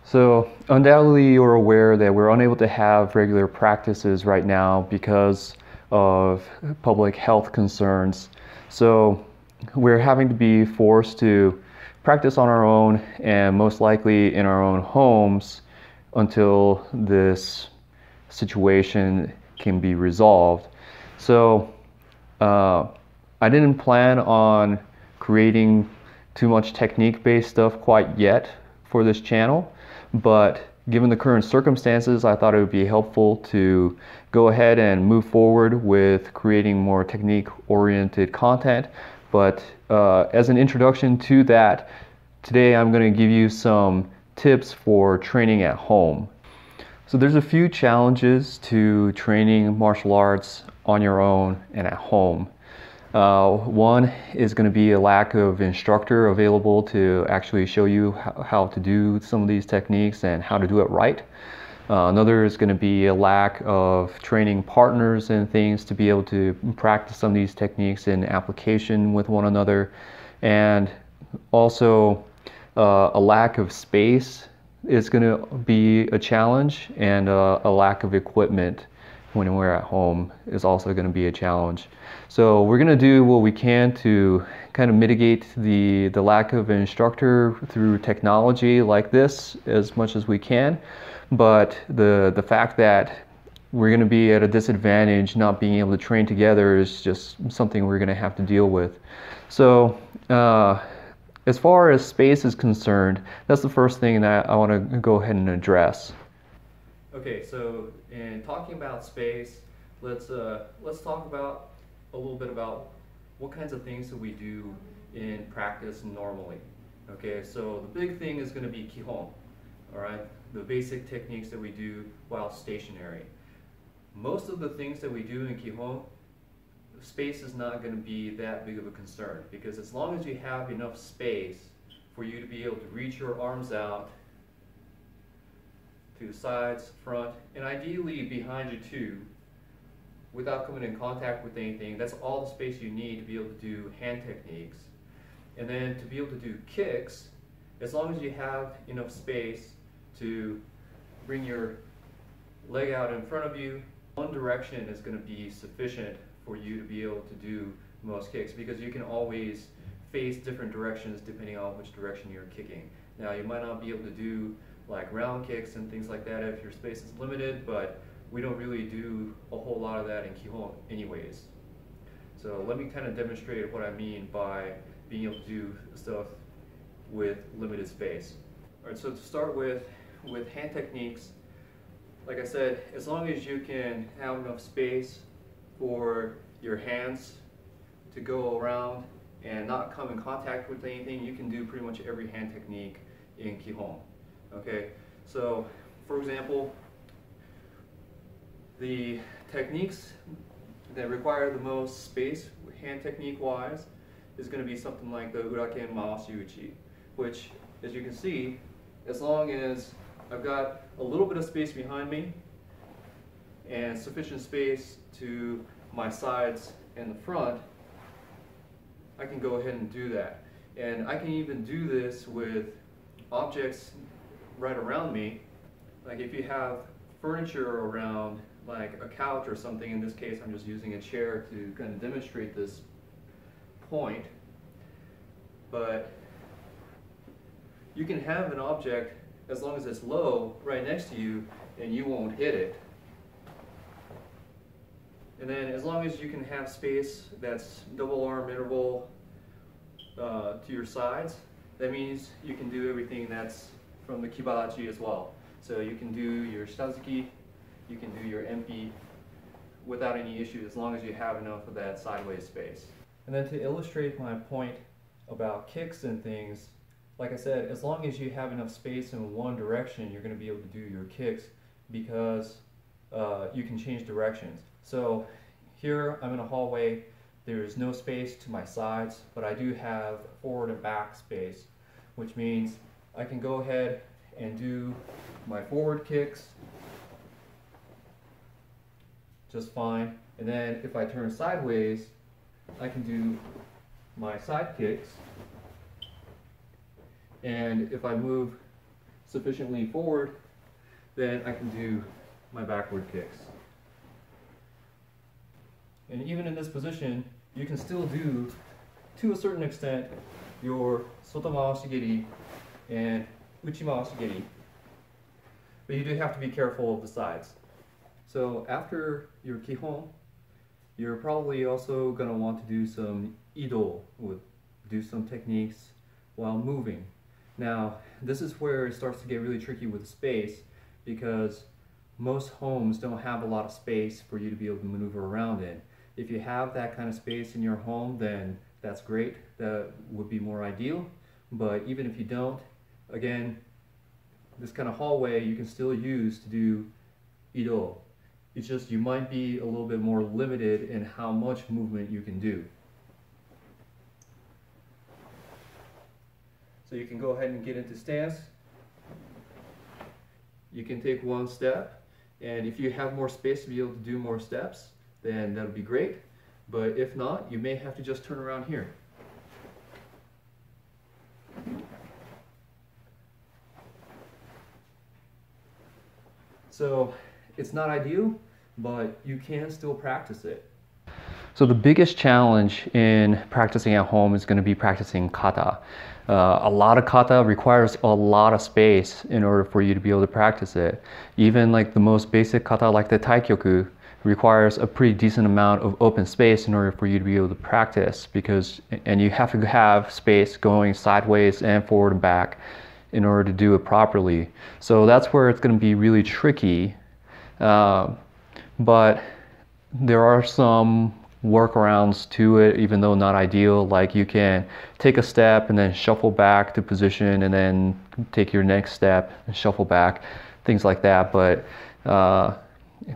So undoubtedly you're aware that we're unable to have regular practices right now because of public health concerns. So we're having to be forced to practice on our own and most likely in our own homes until this situation can be resolved. So I didn't plan on creating too much technique-based stuff quite yet for this channel, but given the current circumstances, I thought it would be helpful to go ahead and move forward with creating more technique-oriented content. But as an introduction to that, today I'm going to give you some tips for training at home. So there's a few challenges to training martial arts on your own and at home. One is going to be a lack of instructor available to actually show you how to do some of these techniques and how to do it right. Another is going to be a lack of training partners and things to be able to practice some of these techniques in application with one another. And also a lack of space is going to be a challenge, and a lack of equipment when we're at home is also going to be a challenge. So we're going to do what we can to kind of mitigate the lack of an instructor through technology like this as much as we can. But the fact that we're going to be at a disadvantage not being able to train together is just something we're going to have to deal with. So as far as space is concerned, that's the first thing that I want to go ahead and address. Okay, so in talking about space, let's talk about a little bit about what kinds of things that we do in practice normally. Okay, so the big thing is going to be Kihon, all right? The basic techniques that we do while stationary. Most of the things that we do in Kihon, space is not going to be that big of a concern, because as long as you have enough space for you to be able to reach your arms out to the sides, front, and ideally behind you too, without coming in contact with anything, that's all the space you need to be able to do hand techniques. And then to be able to do kicks, as long as you have enough space to bring your leg out in front of you, one direction is going to be sufficient for you to be able to do most kicks, because you can always face different directions depending on which direction you're kicking. Now you might not be able to do like round kicks and things like that if your space is limited, but we don't really do a whole lot of that in Kihon anyways. So let me kind of demonstrate what I mean by being able to do stuff with limited space. Alright, so to start with hand techniques, like I said, as long as you can have enough space for your hands to go around and not come in contact with anything, you can do pretty much every hand technique in Kihon. Okay, so for example, the techniques that require the most space hand technique wise is going to be something like the Uraken Mawashi Uchi, which, as you can see, as long as I've got a little bit of space behind me and sufficient space to my sides and the front, I can go ahead and do that. And I can even do this with objects right around me. Like if you have furniture around, like a couch or something, in this case I'm just using a chair to kind of demonstrate this point, but you can have an object, as long as it's low, right next to you and you won't hit it. And then as long as you can have space that's double arm interval to your sides, that means you can do everything that's from the Kibarachi as well. So you can do your Shitazuki, you can do your Empi without any issue, as long as you have enough of that sideways space. And then to illustrate my point about kicks and things, like I said, as long as you have enough space in one direction, you're going to be able to do your kicks, because you can change directions. So here I'm in a hallway, there's no space to my sides, but I do have forward and back space, which means I can go ahead and do my forward kicks just fine. And then if I turn sideways, I can do my side kicks And if I move sufficiently forward, then I can do my backward kicks. And even in this position, you can still do, to a certain extent, your sotomawashi-geri and uchimawashi-geri. But you do have to be careful of the sides. So after your Kihon, you're probably also going to want to do some ido, do some techniques while moving. Now, this is where it starts to get really tricky with the space, because most homes don't have a lot of space for you to be able to maneuver around in. If you have that kind of space in your home, then that's great. That would be more ideal. But even if you don't, again, this kind of hallway you can still use to do ido. It's just you might be a little bit more limited in how much movement you can do. So you can go ahead and get into stance. You can take one step, and if you have more space to be able to do more steps, then that would be great. But if not, you may have to just turn around here. So it's not ideal, but you can still practice it. So the biggest challenge in practicing at home is going to be practicing kata. A lot of kata requires a lot of space in order for you to be able to practice it. Even like the most basic kata, like the taikyoku, requires a pretty decent amount of open space in order for you to be able to practice, and you have to have space going sideways and forward and back in order to do it properly. So that's where it's going to be really tricky. But there are some workarounds to it, even though not ideal. Like you can take a step and then shuffle back to position, and then take your next step and shuffle back, things like that. But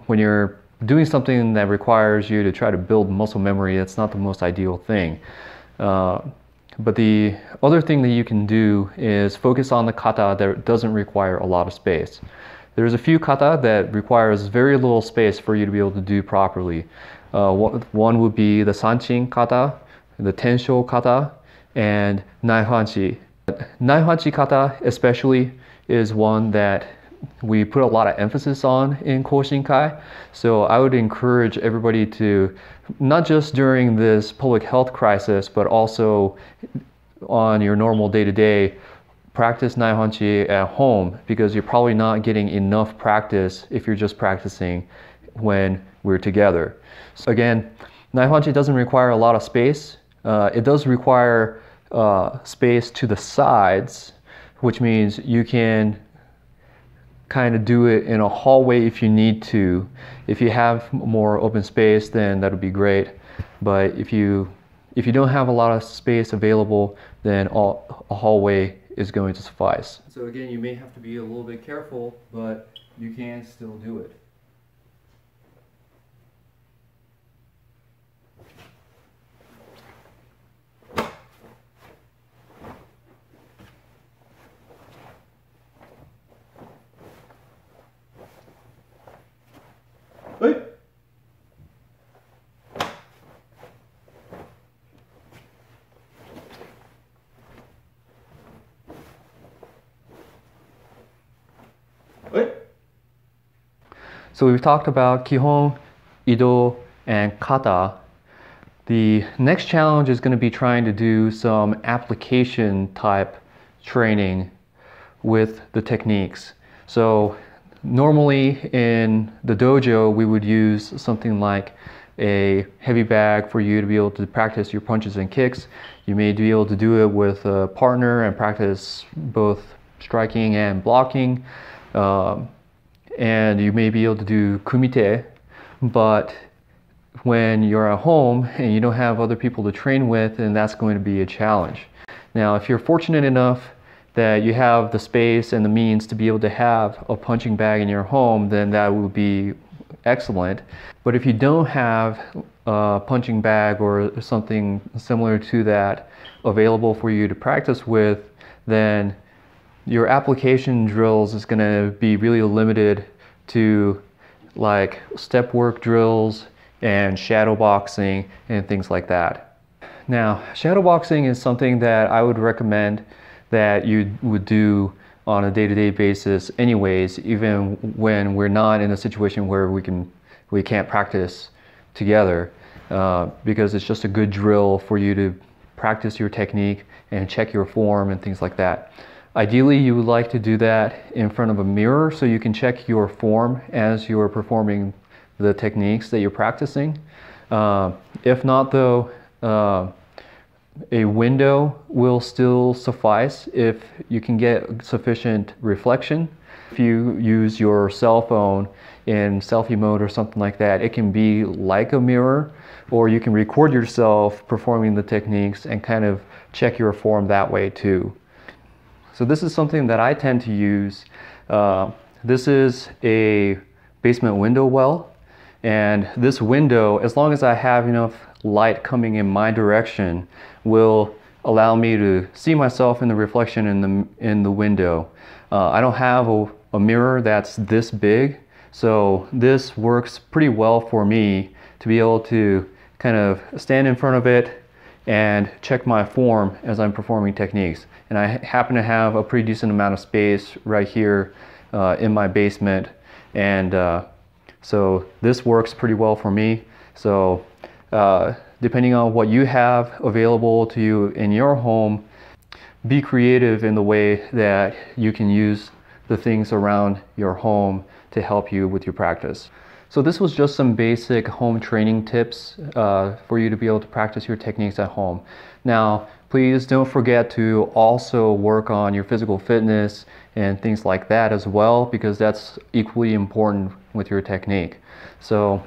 when you're doing something that requires you to try to build muscle memory, that's not the most ideal thing. But the other thing that you can do is focus on the kata that doesn't require a lot of space. There's a few kata that requires very little space for you to be able to do properly. One would be the sanchin kata, the tensho kata, and naihanchi. Naihanchi kata especially is one that we put a lot of emphasis on in Koushinkai. So I would encourage everybody to, not just during this public health crisis, but also on your normal day-to-day, practice naihanchi at home, because you're probably not getting enough practice if you're just practicing when we're together. So again, naihanchi doesn't require a lot of space. It does require space to the sides, which means you can kind of do it in a hallway if you need to. If you have more open space, then that would be great. But if you don't have a lot of space available, then a hallway is going to suffice. So again, you may have to be a little bit careful, but you can still do it. Hey. Hey. So we've talked about Kihon, Ido, and Kata. The next challenge is going to be trying to do some application type training with the techniques. So normally in the dojo, we would use something like a heavy bag for you to be able to practice your punches and kicks. You may be able to do it with a partner and practice both striking and blocking. And you may be able to do kumite, but when you're at home and you don't have other people to train with, then that's going to be a challenge. Now, if you're fortunate enough that you have the space and the means to be able to have a punching bag in your home, then that would be excellent. But if you don't have a punching bag or something similar to that available for you to practice with, then your application drills is going to be really limited to like step work drills and shadow boxing and things like that. Now, shadow boxing is something that I would recommend that you would do on a day-to-day basis anyways, even when we're not in a situation where we can't practice together, because it's just a good drill for you to practice your technique and check your form and things like that. Ideally, you would like to do that in front of a mirror so you can check your form as you're performing the techniques that you're practicing. If not though, a window will still suffice if you can get sufficient reflection. If you use your cell phone in selfie mode or something like that, it can be like a mirror, or you can record yourself performing the techniques and kind of check your form that way too. So this is something that I tend to use. This is a basement window well, and this window, as long as I have enough light coming in my direction, will allow me to see myself in the reflection in the window. I don't have a mirror that's this big, so this works pretty well for me to be able to kind of stand in front of it and check my form as I'm performing techniques. And I happen to have a pretty decent amount of space right here in my basement, and so this works pretty well for me. So depending on what you have available to you in your home, be creative in the way that you can use the things around your home to help you with your practice. So this was just some basic home training tips for you to be able to practice your techniques at home. Now, please don't forget to also work on your physical fitness and things like that as well, because that's equally important with your technique. So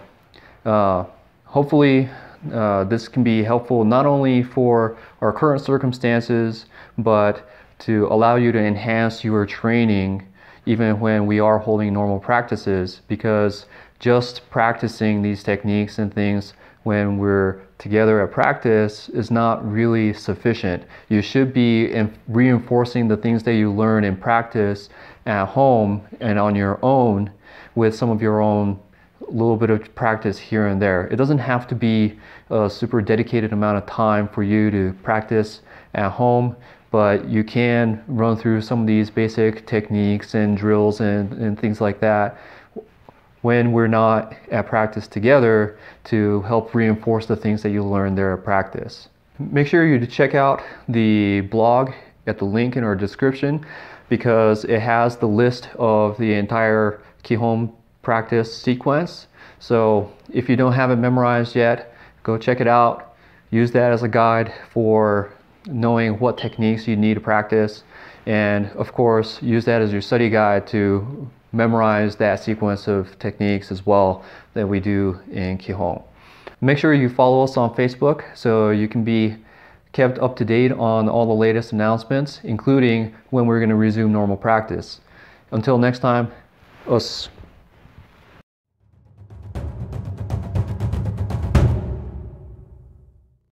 hopefully this can be helpful not only for our current circumstances, but to allow you to enhance your training even when we are holding normal practices, because just practicing these techniques and things when we're together at practice is not really sufficient. You should be reinforcing the things that you learn in practice at home and on your own with some of your own little bit of practice here and there. It doesn't have to be a super dedicated amount of time for you to practice at home, but you can run through some of these basic techniques and drills and things like that when we're not at practice together to help reinforce the things that you learn there at practice. Make sure you check out the blog at the link in our description, because it has the list of the entire Kihon practice sequence. So if you don't have it memorized yet, go check it out. Use that as a guide for knowing what techniques you need to practice, and of course use that as your study guide to memorize that sequence of techniques as well that we do in Kihon. Make sure you follow us on Facebook so you can be kept up to date on all the latest announcements, including when we're going to resume normal practice. Until next time, us.